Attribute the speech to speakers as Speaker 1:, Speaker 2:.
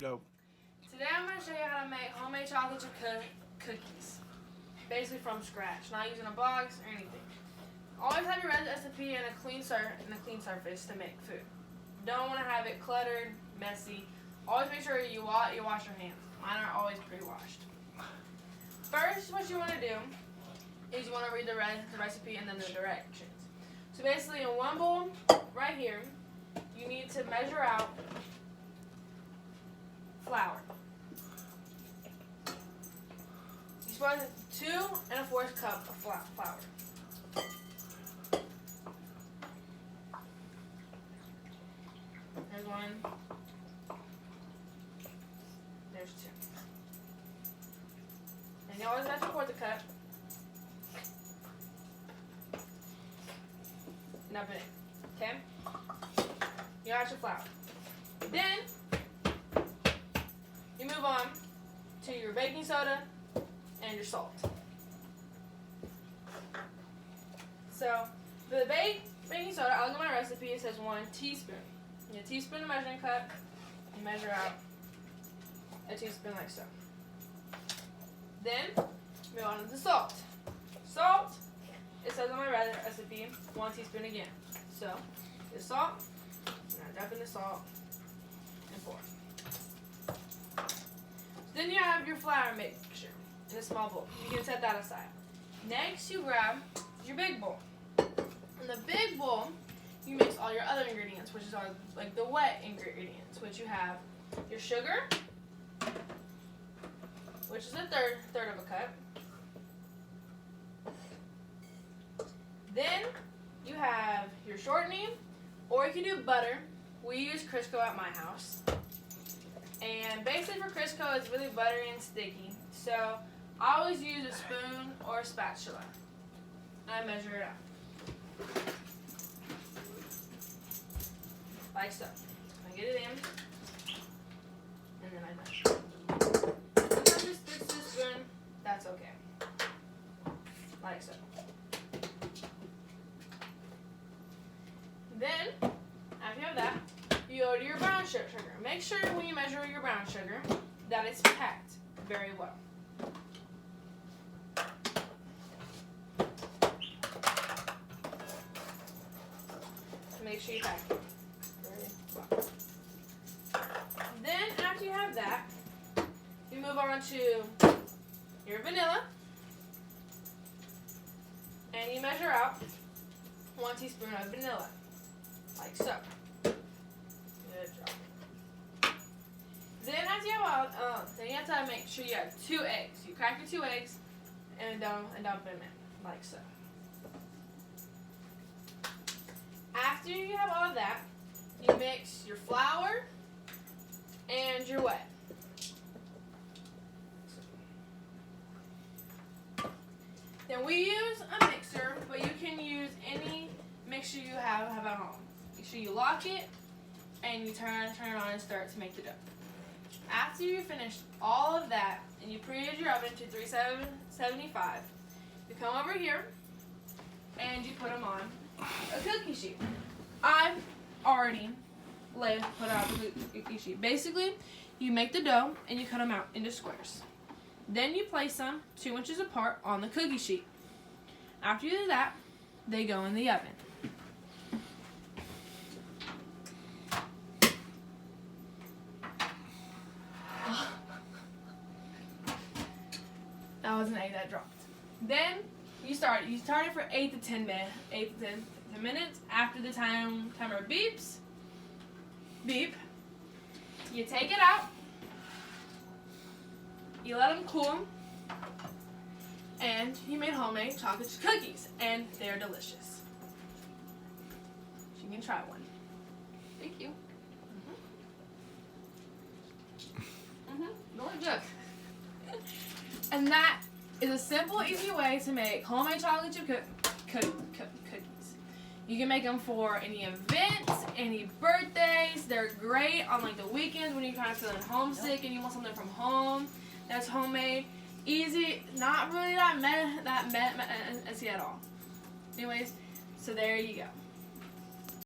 Speaker 1: Go.
Speaker 2: Today I'm going to show you how to make homemade chocolate chip cookies. Basically from scratch, not using a box or anything. Always have your recipe and a clean surface to make food. Don't want to have it cluttered, messy. Always make sure you wash your hands. Mine are always pre-washed. First, what you want to do is you want to read the recipe and then the directions. So basically in one bowl, right here, you need to measure out flour. You're supposed to 2 1/4 cup of flour. There's one. There's 2. And you always have to 1/4 cup. And up in it. Okay? You got your flour. Then you move on to your baking soda and your salt. So for the baking soda, I look at my recipe, it says 1 teaspoon. You get a teaspoon of measuring cup, you measure out a teaspoon like so. Then move on to the salt. Salt, it says on my recipe, 1 teaspoon again. So the salt, now dump in the salt and pour. Then you have your flour mixture in a small bowl. You can set that aside. Next, you grab your big bowl. In the big bowl, you mix all your other ingredients, which are like the wet ingredients, which you have your sugar, which is a third of a cup. Then you have your shortening, or you can do butter. We use Crisco at my house. And basically for Crisco, it's really buttery and sticky. So I always use a spoon or a spatula. And I measure it out. Like so. I get it in. And then I measure. Sometimes it sticks to the spoon. That's okay. Like so. Then, after you have that, you go to your brown sugar. Make sure when you measure your brown sugar that it's packed very well. Make sure you pack it very well. Then, after you have that, you move on to your vanilla. And you measure out 1 teaspoon of vanilla. Like so. Good job. Then after you have to make sure you have 2 eggs. You crack your 2 eggs and dump them in, like so. After you have all of that, you mix your flour and your wet. Then we use a mixer, but you can use any mixture you have at home. Make sure you lock it and you turn it on and start to make the dough. After you finish all of that and you preheat your oven to 375, you come over here and you put them on a cookie sheet. I've already put out the cookie sheet. Basically, you make the dough and you cut them out into squares. Then you place them 2 inches apart on the cookie sheet. After you do that, they go in the oven. That was an egg that dropped. Then you start it for 8 to 10 minutes. After the timer beeps, you take it out. You let them cool, and you made homemade chocolate chip cookies, and they're delicious. You can try one. Thank you. Don't joke. And that is a simple, easy way to make homemade chocolate chip cookies. You can make them for any events, any birthdays. They're great on like the weekends when you're kind of feeling homesick and you want something from home that's homemade. Easy, not really that messy at all. Anyways, so there you go.